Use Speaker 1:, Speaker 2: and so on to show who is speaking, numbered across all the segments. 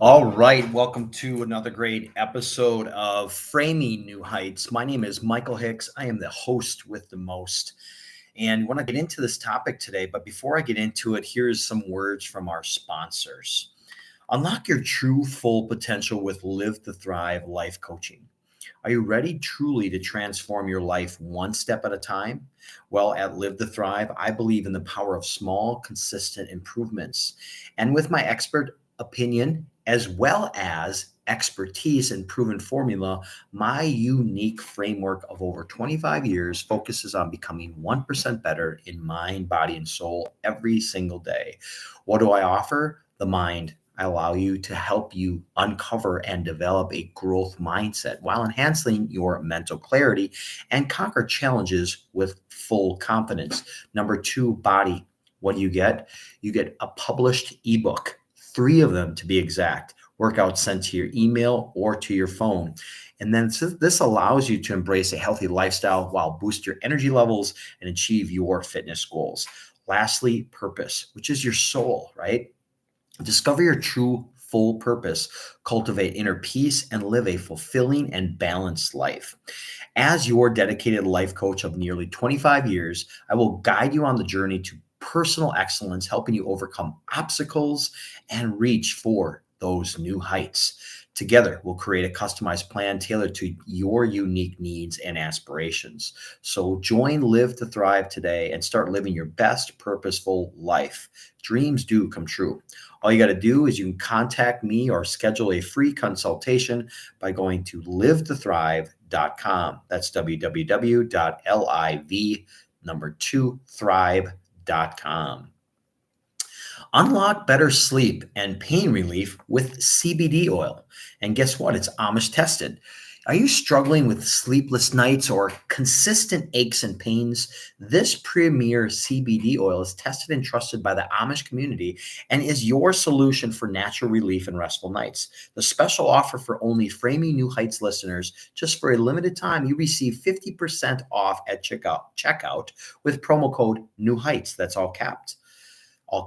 Speaker 1: All right, welcome to another great episode of Framing New Heights. My name is Michael Hicks. I am the host with the most. And I want to get into this topic today, but before I get into it, here's some words from our sponsors. Unlock your true full potential with Live to Thrive life coaching. Are you ready truly to transform your life one step at a time? Well, at Live to Thrive, I believe in the power of small, consistent improvements. And with my expert opinion, as well as expertise and proven formula, my unique framework of over 25 years focuses on becoming 1% better in mind, body, and soul every single day. What do I offer? The mind. I allow you to help you uncover and develop a growth mindset while enhancing your mental clarity and conquer challenges with full confidence. Number two, body. What do you get? You get a published ebook, 3 of them to be exact, workouts sent to your email or to your phone. And then this allows you to embrace a healthy lifestyle while boost your energy levels and achieve your fitness goals. Lastly, purpose, which is your soul, right? Discover your true full purpose, cultivate inner peace, and live a fulfilling and balanced life. As your dedicated life coach of nearly 25 years, I will guide you on the journey to personal excellence, helping you overcome obstacles and reach for those new heights. Together, we'll create a customized plan tailored to your unique needs and aspirations. So join Live to Thrive today and start living your best purposeful life. Dreams do come true. All you got to do is you can contact me or schedule a free consultation by going to livetothrive.com. That's www.liv2thrive.com. Unlock better sleep and pain relief with CBD oil. And guess what? It's Amish tested. Are you struggling with sleepless nights or consistent aches and pains? This premier CBD oil is tested and trusted by the Amish community and is your solution for natural relief and restful nights. The special offer for only Framing New Heights listeners, just for a limited time, you receive 50% off at checkout with promo code New Heights. That's all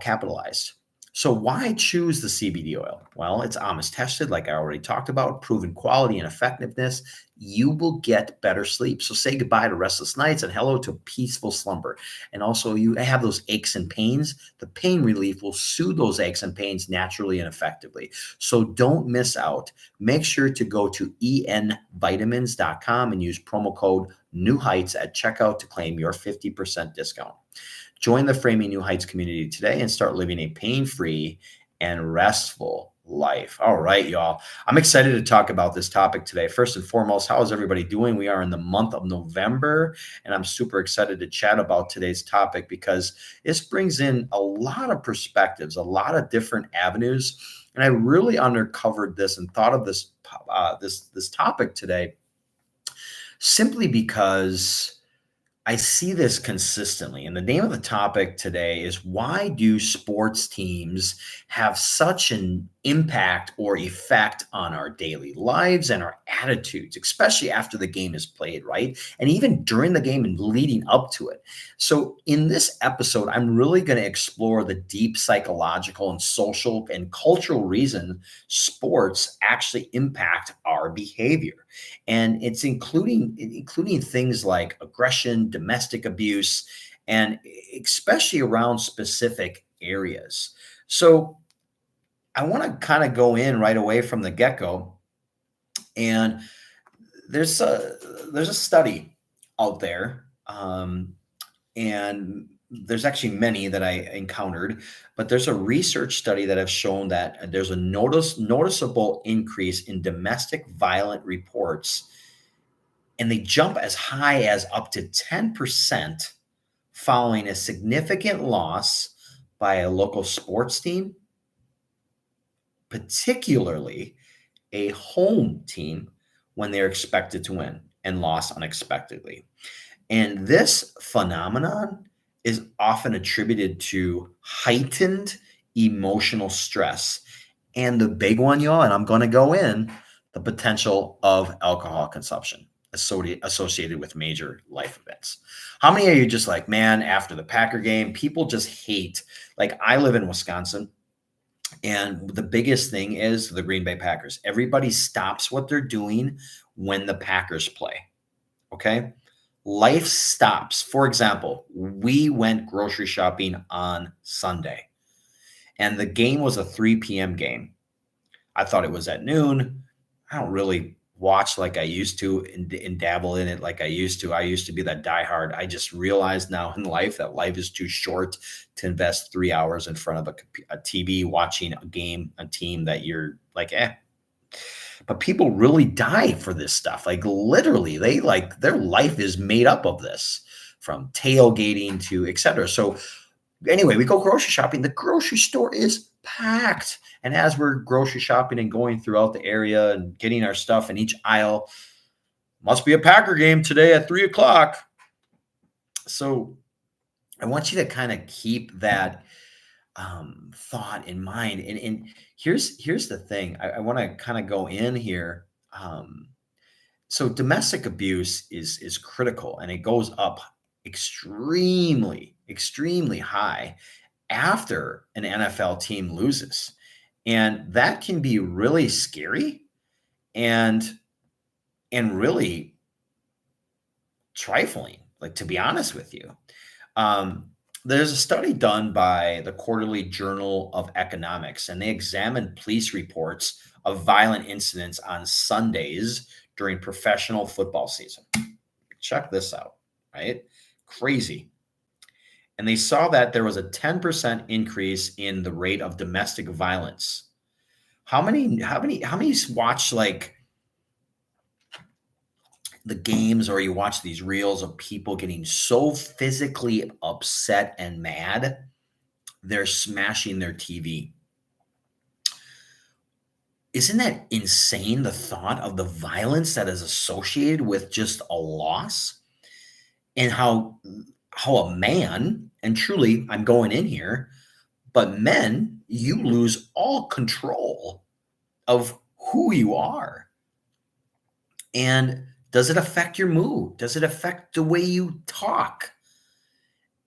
Speaker 1: capitalized. So why choose the CBD oil? Well, it's Amish tested, like I already talked about, proven quality and effectiveness. You will get better sleep. So say goodbye to restless nights and hello to peaceful slumber. And also you have those aches and pains. The pain relief will soothe those aches and pains naturally and effectively. So don't miss out. Make sure to go to envitamins.com and use promo code New Heights at checkout to claim your 50% discount. Join the Framing New Heights community today and start living a pain-free and restful life. All right, y'all. I'm excited to talk about this topic today. First and foremost, how is everybody doing? We are in the month of November, and I'm super excited to chat about today's topic because this brings in a lot of perspectives, a lot of different avenues. And I really uncovered this and thought of this topic today simply because I see this consistently. And the name of the topic today is, why do sports teams have such an impact or effect on our daily lives and our attitudes, especially after the game is played, right? And even during the game and leading up to it. So in this episode, I'm really going to explore the deep psychological and social and cultural reason sports actually impact our behavior. And it's including things like aggression, domestic abuse, and especially around specific areas. So I want to kind of go in right away from the get-go. And there's a study out there, and there's actually many that I encountered, but there's a research study that have shown that there's a noticeable increase in domestic violent reports, and they jump as high as up to 10% following a significant loss by a local sports team, particularly a home team, when they're expected to win and lost unexpectedly. And this phenomenon is often attributed to heightened emotional stress. And the big one, y'all, and I'm going to go in, the potential of alcohol consumption associated with major life events. How many of you just like, man, after the Packer game, people just hate, like I live in Wisconsin, And the biggest thing is the Green Bay Packers. Everybody stops what they're doing when the Packers play. Okay. Life stops. For example, we went grocery shopping on Sunday, and the game was a 3 p.m. game. I thought it was at noon. I don't really watch like I used to and dabble in it like I used to. I used to be that diehard. I just realized now in life that life is too short to invest 3 hours in front of a TV watching a team that you're like, eh. But people really die for this stuff. Like literally, they like their life is made up of this, from tailgating to etc. So anyway, we go grocery shopping. The grocery store is packed. And as we're grocery shopping and going throughout the area and getting our stuff in each aisle, must be a Packer game today at 3 o'clock. So I want you to kind of keep that thought in mind. And here's the thing. I want to kind of go in here. So domestic abuse is critical, and it goes up extremely high after an NFL team loses. And that can be really scary and really trifling, like to be honest with you. Um, there's a study done by the Quarterly Journal of Economics, and they examined police reports of violent incidents on Sundays during professional football season. Check this out, right? Crazy. And they saw that there was a 10% increase in the rate of domestic violence. How many watch like the games, or you watch these reels of people getting so physically upset and mad they're smashing their TV? Isn't that insane, the thought of the violence that is associated with just a loss? And how a man, and truly I'm going in here, but men, you lose all control of who you are. And does it affect your mood? Does it affect the way you talk?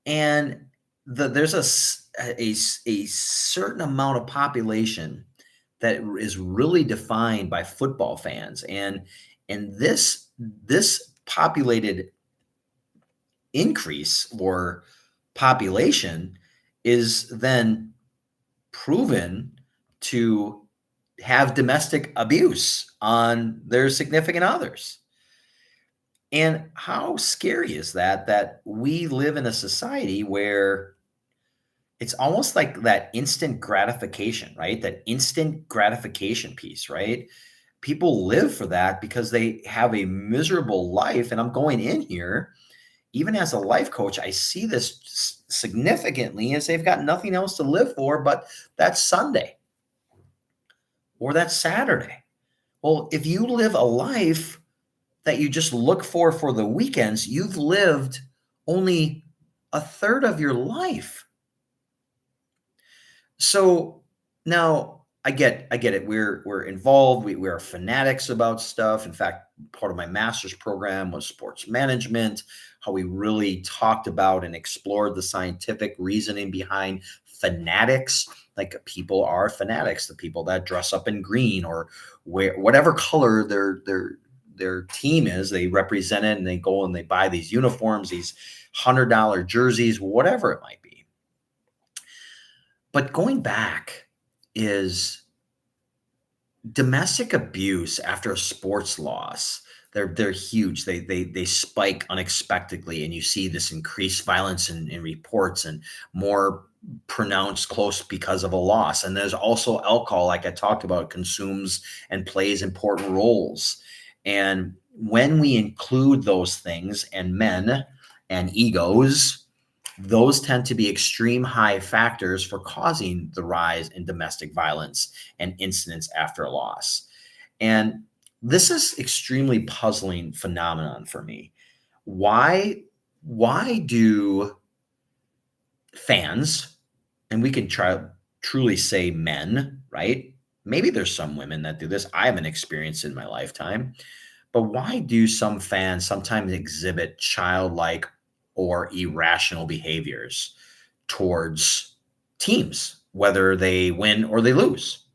Speaker 1: And there's a certain amount of population that is really defined by football fans, and this populated increase or population is then proven to have domestic abuse on their significant others. And how scary is that we live in a society where it's almost like that instant gratification, right? That instant gratification piece, right? People live for that because they have a miserable life. And I'm going in here, even as a life coach, I see this significantly as they've got nothing else to live for but that Sunday or that Saturday. Well, if you live a life that you just look for the weekends, you've lived only a third of your life. So now I get it. We're involved. We are fanatics about stuff. In fact, part of my master's program was sports management, how we really talked about and explored the scientific reasoning behind fanatics. Like people are fanatics, the people that dress up in green or wear whatever color their team is, they represent it, and they go and they buy these uniforms, these $100 jerseys, whatever it might be. But going back is domestic abuse after a sports loss. They're huge. They spike unexpectedly, and you see this increased violence in reports, and more pronounced close because of a loss. And there's also alcohol, like I talked about, consumes and plays important roles. And when we include those things and men and egos, those tend to be extreme high factors for causing the rise in domestic violence and incidents after a loss. And this is extremely puzzling phenomenon for me. Why do fans, and we can truly say men, right? Maybe there's some women that do this. I haven't experienced it in my lifetime. But why do some fans sometimes exhibit childlike or irrational behaviors towards teams? whether they win or they lose.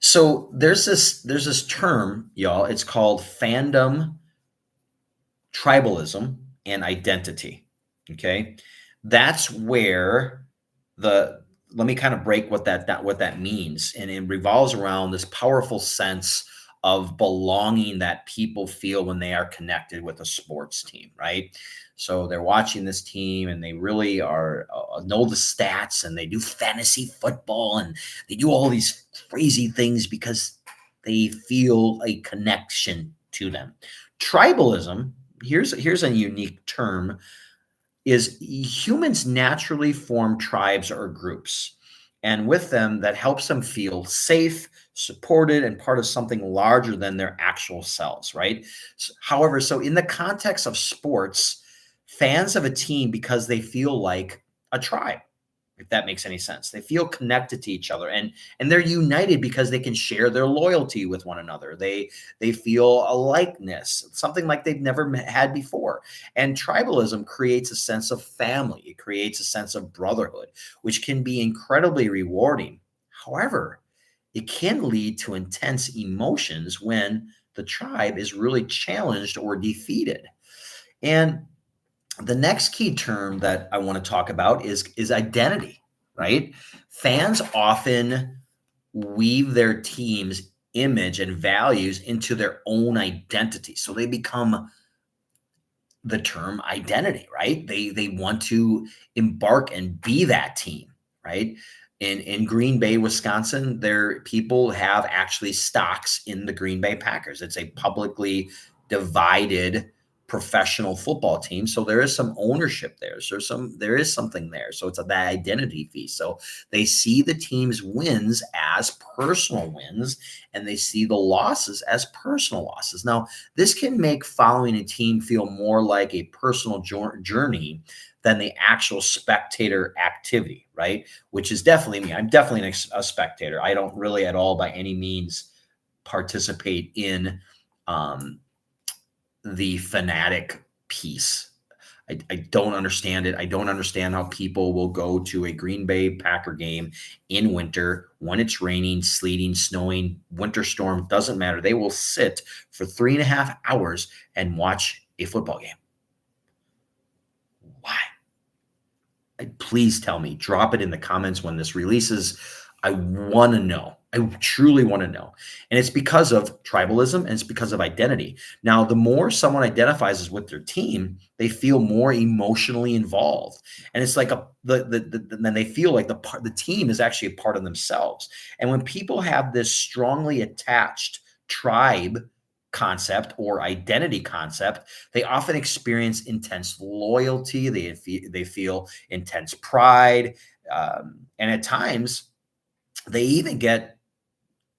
Speaker 1: So there's this term, y'all. It's called fandom, tribalism, and identity. Okay, that's where the let me kind of break what that means, and it revolves around this powerful sense of belonging that people feel when they are connected with a sports team, right? So they're watching this team and they really are know the stats, and they do fantasy football, and they do all these crazy things because they feel a connection to them. Tribalism, here's a unique term, is humans naturally form tribes or groups, and with them that helps them feel safe, supported, and part of something larger than their actual selves, right? However, so in the context of sports, fans of a team because they feel like a tribe, if that makes any sense. They feel connected to each other, and they're united because they can share their loyalty with one another. They feel a likeness, something like they've never had before. And tribalism creates a sense of family. It creates a sense of brotherhood, which can be incredibly rewarding. However, it can lead to intense emotions when the tribe is really challenged or defeated. And the next key term that I want to talk about is identity, right? Fans often weave their team's image and values into their own identity. So they become the term identity, right? They want to embark and be that team, right? In Green Bay, Wisconsin, their people have actually stocks in the Green Bay Packers. It's a publicly divided professional football team, so there is some ownership there. So there is something there. So it's that identity piece. So they see the team's wins as personal wins, and they see the losses as personal losses. Now, this can make following a team feel more like a personal journey than the actual spectator activity, right? Which is definitely me. I'm definitely a spectator. I don't really at all by any means participate in um, the fanatic piece. I don't understand it. I don't understand how people will go to a Green Bay Packer game in winter when it's raining, sleeting, snowing, winter storm, doesn't matter. They will sit for 3.5 hours and watch a football game. Why? Please tell me. Drop it in the comments when this releases. I want to know. I truly want to know. And it's because of tribalism, and it's because of identity. Now, the more someone identifies with their team, they feel more emotionally involved. And it's like then they feel like the team is actually a part of themselves. And when people have this strongly attached tribe concept or identity concept, they often experience intense loyalty. They feel intense pride, and at times they even get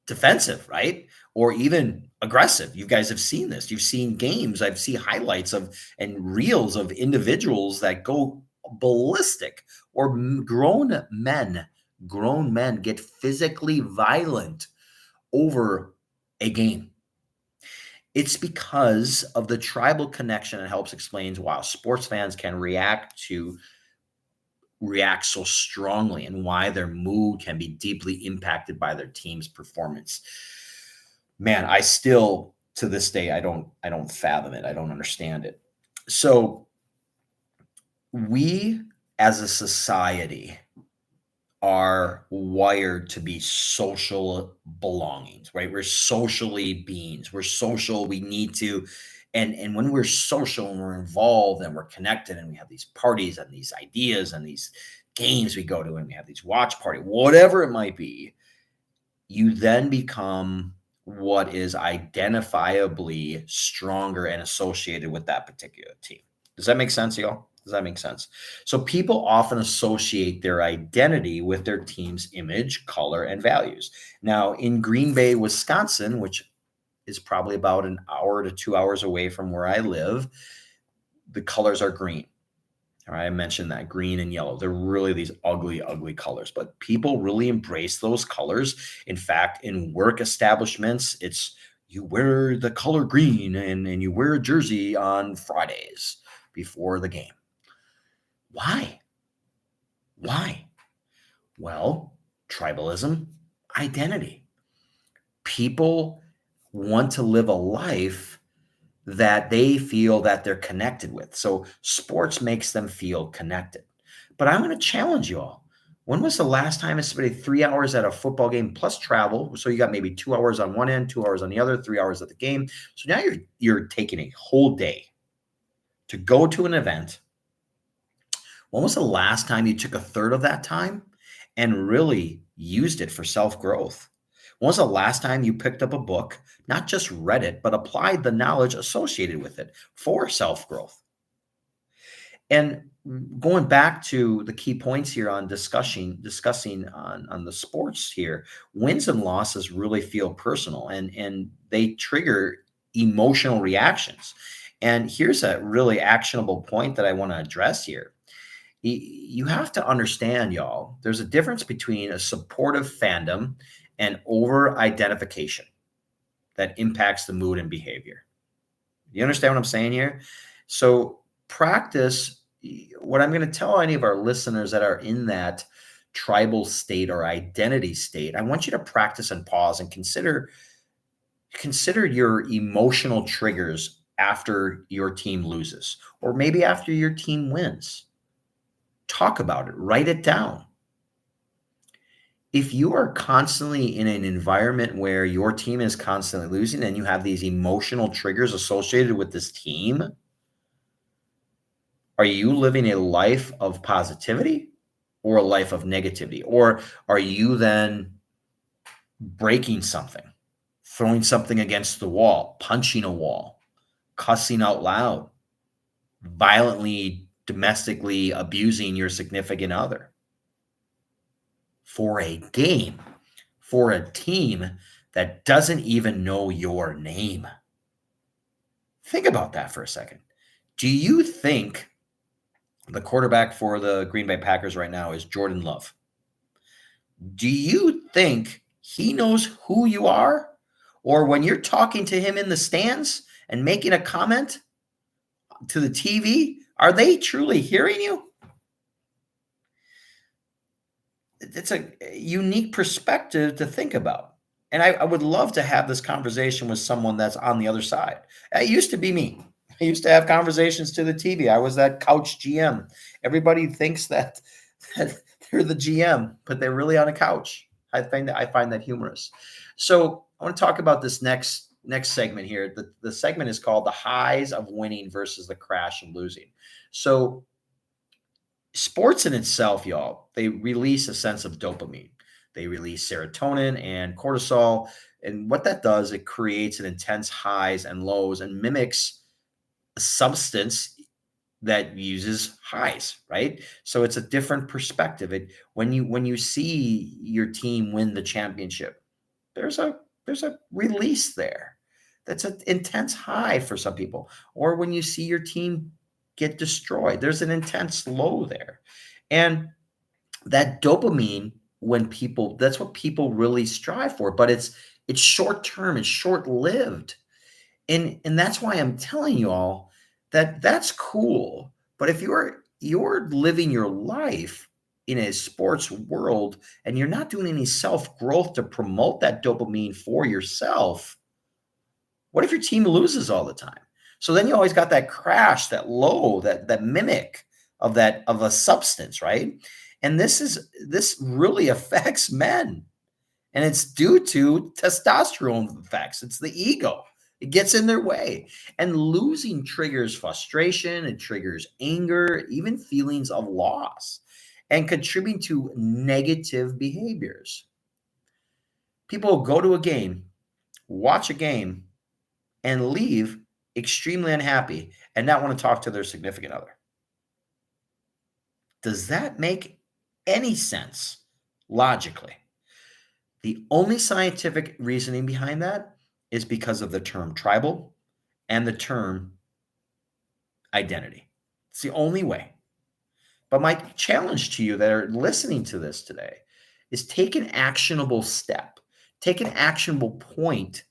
Speaker 1: defensive, right? Or even aggressive. You guys have seen this. You've seen games. I've seen highlights of and reels of individuals that go ballistic, or grown men get physically violent over a game. It's because of the tribal connection. It helps explains why sports fans can react so strongly, and why their mood can be deeply impacted by their team's performance. Man, I still to this day I don't fathom it. I don't understand it. So we as a society are wired to be social belongings, right? We're socially beings. We're social. We need to, and when we're social and we're involved and we're connected and we have these parties and these ideas and these games we go to and we have these watch party, whatever it might be, you then become what is identifiably stronger and associated with that particular team. Does that make sense, y'all? Does that make sense? So people often associate their identity with their team's image, color, and values. Now, in Green Bay, Wisconsin, which is probably about an hour to 2 hours away from where I live, the colors are green. All right, I mentioned that green and yellow. They're really these ugly, ugly colors, but people really embrace those colors. In fact, in work establishments, it's you wear the color green, and you wear a jersey on Fridays before the game. Why? Why? Well, tribalism, identity. People want to live a life that they feel that they're connected with. So sports makes them feel connected. But I'm going to challenge you all. When was the last time I spent 3 hours at a football game plus travel? So you got maybe 2 hours on one end, 2 hours on the other, 3 hours at the game. So now you're taking a whole day to go to an event. When was the last time you took a third of that time and really used it for self growth? When was the last time you picked up a book, not just read it, but applied the knowledge associated with it for self growth? And going back to the key points here on discussing on the sports here, wins and losses really feel personal and they trigger emotional reactions. And here's a really actionable point that I want to address here. You have to understand, y'all, there's a difference between a supportive fandom and over identification that impacts the mood and behavior. You understand what I'm saying here? So, practice what I'm going to tell any of our listeners that are in that tribal state or identity state. I want you to practice and pause and consider your emotional triggers after your team loses or maybe after your team wins. Talk about it, write it down. If you are constantly in an environment where your team is constantly losing and you have these emotional triggers associated with this team, are you living a life of positivity or a life of negativity? Or are you then breaking something, throwing something against the wall, punching a wall, cussing out loud, violently, domestically abusing your significant other? For a game, for a team that doesn't even know your name. Think about that for a second. Do you think the quarterback for the Green Bay Packers right now is Jordan Love? Do you think he knows who you are? Or when you're talking to him in the stands and making a comment to the TV, are they truly hearing you? It's a unique perspective to think about. And I would love to have this conversation with someone that's on the other side. It used to be me. I used to have conversations to the TV. I was that couch GM. Everybody thinks that they're the GM, but they're really on a couch. I find that humorous. So I want to talk about this next segment here. The segment is called the highs of winning versus the crash of losing. So sports in itself, y'all, they release a sense of dopamine. They release serotonin and cortisol. And what that does, it creates an intense highs and lows and mimics a substance that uses highs, right? So it's a different perspective. When you see your team win the championship, there's a release there. That's an intense high for some people. Or when you see your team get destroyed, there's an intense low there. And that dopamine, when people, that's what people really strive for, but it's short term, it's short lived. And that's why I'm telling you all that that's cool. But if you're living your life in a sports world and you're not doing any self growth to promote that dopamine for yourself, what if your team loses all the time? So then you always got that crash, that low, that mimic of a substance, right? And this really affects men. And it's due to testosterone effects. It's the ego. It gets in their way. And losing triggers frustration, it triggers anger, even feelings of loss, and contributing to negative behaviors. People go to a game, watch a game, and leave extremely unhappy and not want to talk to their significant other. Does that make any sense logically? The only scientific reasoning behind that is because of the term tribal and the term identity. It's the only way. But my challenge to you that are listening to this today is take an actionable step, take an actionable point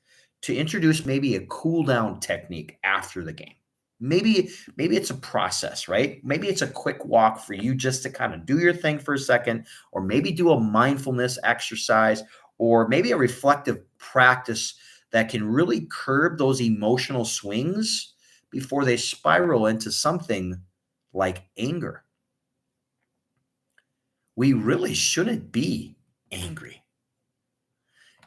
Speaker 1: to introduce maybe a cool down technique after the game. Maybe it's a process, right? Maybe it's a quick walk for you just to kind of do your thing for a second, or maybe do a mindfulness exercise, or maybe a reflective practice that can really curb those emotional swings before they spiral into something like anger. We really shouldn't be angry.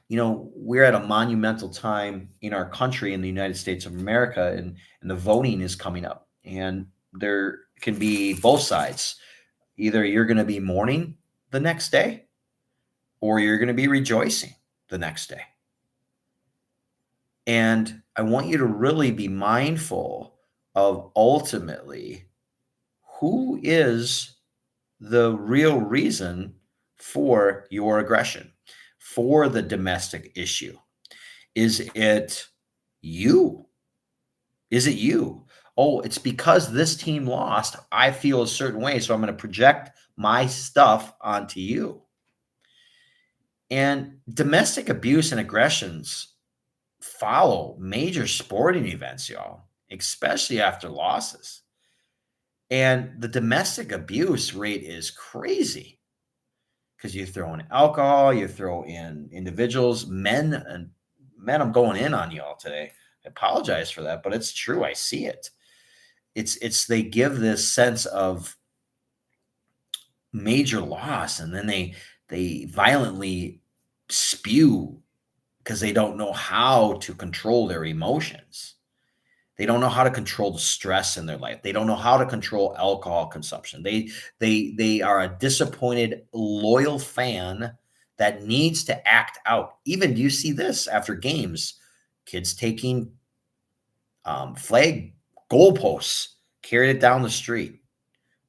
Speaker 1: We're at a monumental time in our country, in the United States of America, and the voting is coming up. And there can be both sides. Either you're going to be mourning the next day, or you're going to be rejoicing the next day. And I want you to really be mindful of ultimately who is the real reason for your aggression, for the domestic issue. Is it you? Is it you? Oh, it's because this team lost. I feel a certain way, so I'm going to project my stuff onto you. And domestic abuse and aggressions follow major sporting events, y'all, especially after losses. And the domestic abuse rate is crazy because you throw in alcohol, you throw in individuals, men, and men, I'm going in on y'all today. I apologize for that, but it's true. I see it. It's they give this sense of major loss, and then they violently spew because they don't know how to control their emotions. They don't know how to control the stress in their life. They don't know how to control alcohol consumption. They are a disappointed, loyal fan that needs to act out. Even, do you see this after games? Kids taking flag goalposts, carried it down the street.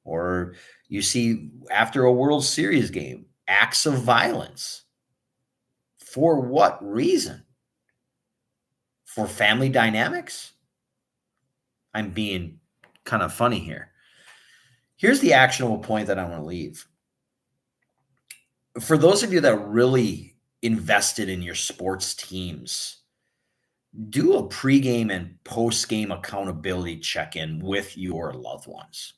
Speaker 1: Or you see after a World Series game, acts of violence. For what reason? For family dynamics? I'm being kind of funny here. Here's the actionable point that I want to leave. For those of you that really invested in your sports teams, do a pregame and postgame accountability check-in with your loved ones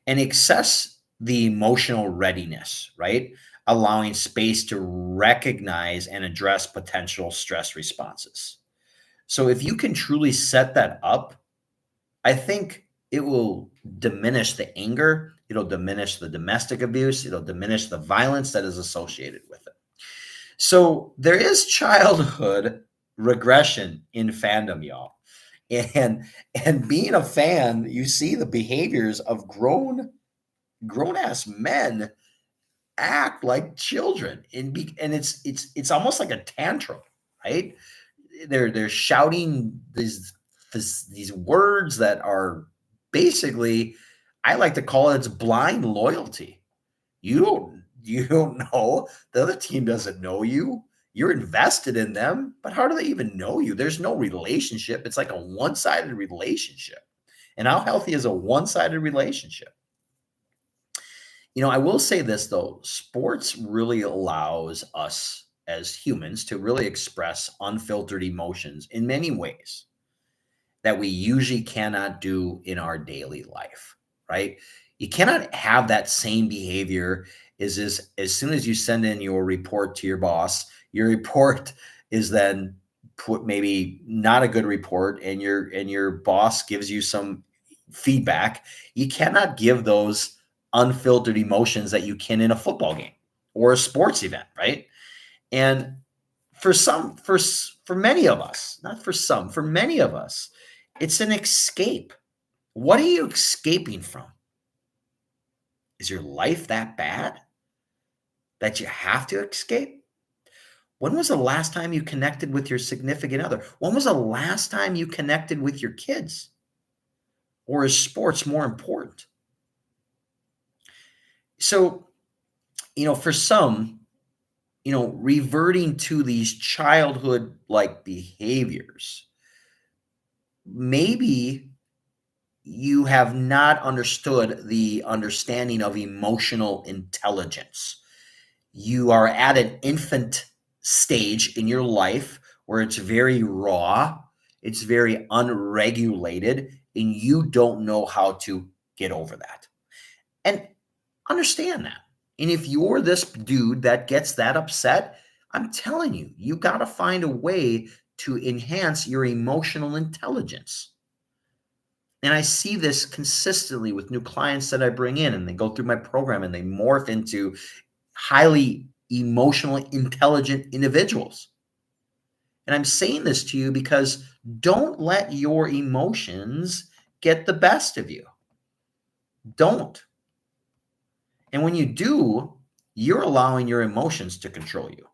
Speaker 1: and assess the emotional readiness, right? Allowing space to recognize and address potential stress responses. So if you can truly set that up, I think it will diminish the anger. It'll diminish the domestic abuse. It'll diminish the violence that is associated with it. So there is childhood regression in fandom, y'all. And being a fan, you see the behaviors of grown ass men act like children, and it's almost like a tantrum, right? They're shouting these words that are basically, I like to call it, it's blind loyalty. You don't know, the other team doesn't know you. You're invested in them, but how do they even know you? There's no relationship. It's like a one-sided relationship. And how healthy is a one-sided relationship? I will say this though, sports really allows us as humans to really express unfiltered emotions in many ways that we usually cannot do in our daily life, right? You cannot have that same behavior as soon as you send in your report to your boss, your report is then put maybe not a good report, and your boss gives you some feedback. You cannot give those unfiltered emotions that you can in a football game or a sports event, right? And for many of us, not for some, for many of us, it's an escape. What are you escaping from? Is your life that bad that you have to escape? When was the last time you connected with your significant other? When was the last time you connected with your kids? Or is sports more important? So, for some, reverting to these childhood like behaviors, maybe you have not understood the understanding of emotional intelligence. You are at an infant stage in your life where it's very raw, It's very unregulated, and you don't know how to get over that. And understand that. And if you're this dude that gets that upset, I'm telling you, you got to find a way to enhance your emotional intelligence. And I see this consistently with new clients that I bring in, and they go through my program and they morph into highly emotionally intelligent individuals. And I'm saying this to you because don't let your emotions get the best of you. Don't. And when you do, you're allowing your emotions to control you.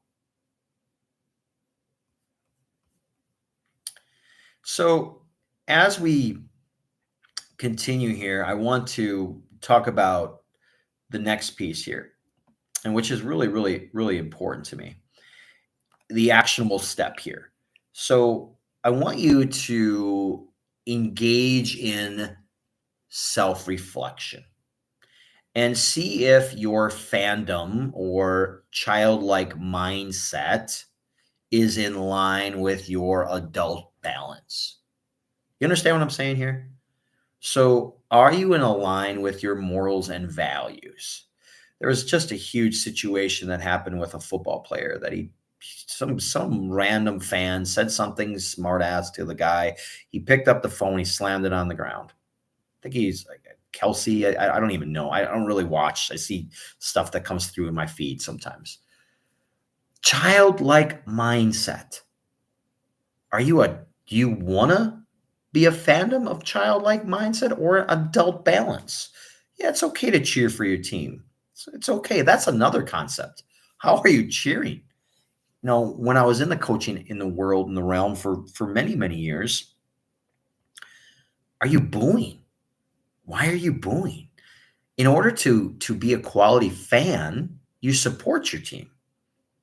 Speaker 1: So, as we continue here, I want to talk about the next piece here, and which is really, really, really important to me, the actionable step here. So, I want you to engage in self reflection and see if your fandom or childlike mindset is in line with your adult balance. You understand what I'm saying here? So, are you in a line with your morals and values? There was just a huge situation that happened with a football player that some random fan said something smart ass to the guy. He picked up the phone, he slammed it on the ground. I think he's like Kelsey. I don't even know. I don't really watch. I see stuff that comes through in my feed sometimes. Childlike mindset. Do you want to be a fandom of childlike mindset or adult balance? Yeah, it's okay to cheer for your team. It's okay. That's another concept. How are you cheering? When I was in the coaching in the world, in the realm for many, many years, are you booing? Why are you booing? In order to be a quality fan, you support your team.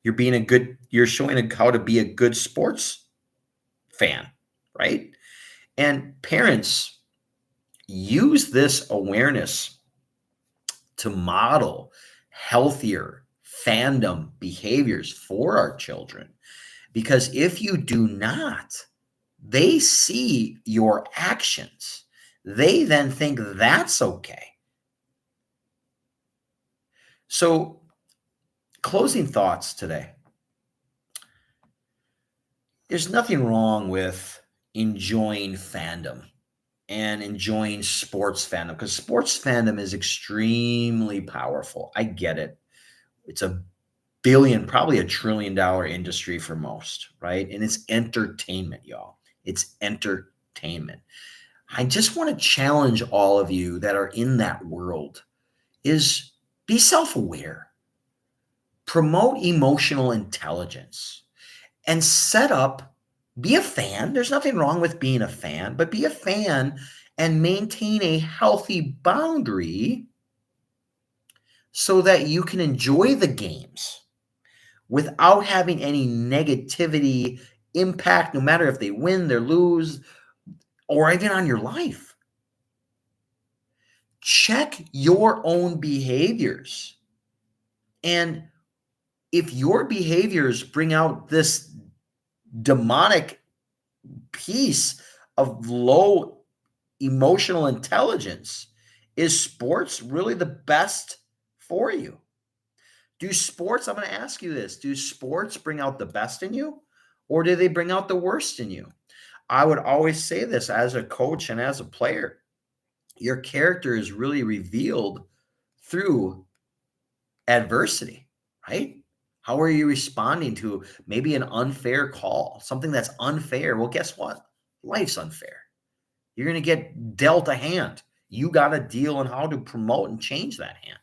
Speaker 1: You're showing how to be a good sports fan, right? And parents use this awareness to model healthier fandom behaviors for our children. Because if you do not, they see your actions. They then think that's okay. So, closing thoughts today. There's nothing wrong with enjoying fandom and enjoying sports fandom because sports fandom is extremely powerful. I get it. It's a billion, probably $1 trillion industry for most, right? And it's entertainment, y'all. It's entertainment. I just want to challenge all of you that are in that world is be self-aware, promote emotional intelligence, and be a fan. There's nothing wrong with being a fan, but be a fan and maintain a healthy boundary so that you can enjoy the games without having any negativity impact, no matter if they win, they lose, or even on your life. Check your own behaviors. And if your behaviors bring out this demonic piece of low emotional intelligence, is sports really the best for you? I'm going to ask you this, do sports bring out the best in you or do they bring out the worst in you? I would always say this as a coach and as a player, your character is really revealed through adversity, right? How are you responding to maybe an unfair call, something that's unfair? Well, guess what? Life's unfair. You're going to get dealt a hand. You got to deal on how to promote and change that hand.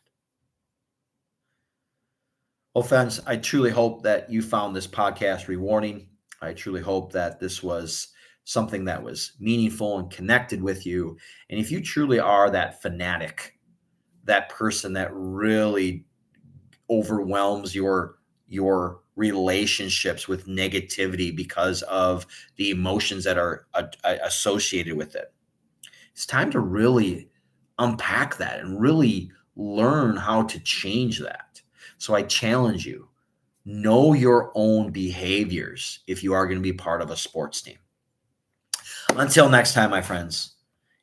Speaker 1: Well, friends, I truly hope that you found this podcast rewarding. I truly hope that this was something that was meaningful and connected with you. And if you truly are that fanatic, that person that really overwhelms your relationships with negativity because of the emotions that are associated with it, it's time to really unpack that and really learn how to change that. So I challenge you, know your own behaviors if you are going to be part of a sports team. Until next time, my friends,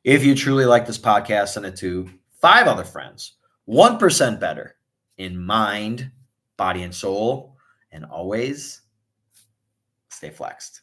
Speaker 1: if you truly like this podcast, send it to 5 other friends, 1% better in mind, body, and soul, and always stay flexed.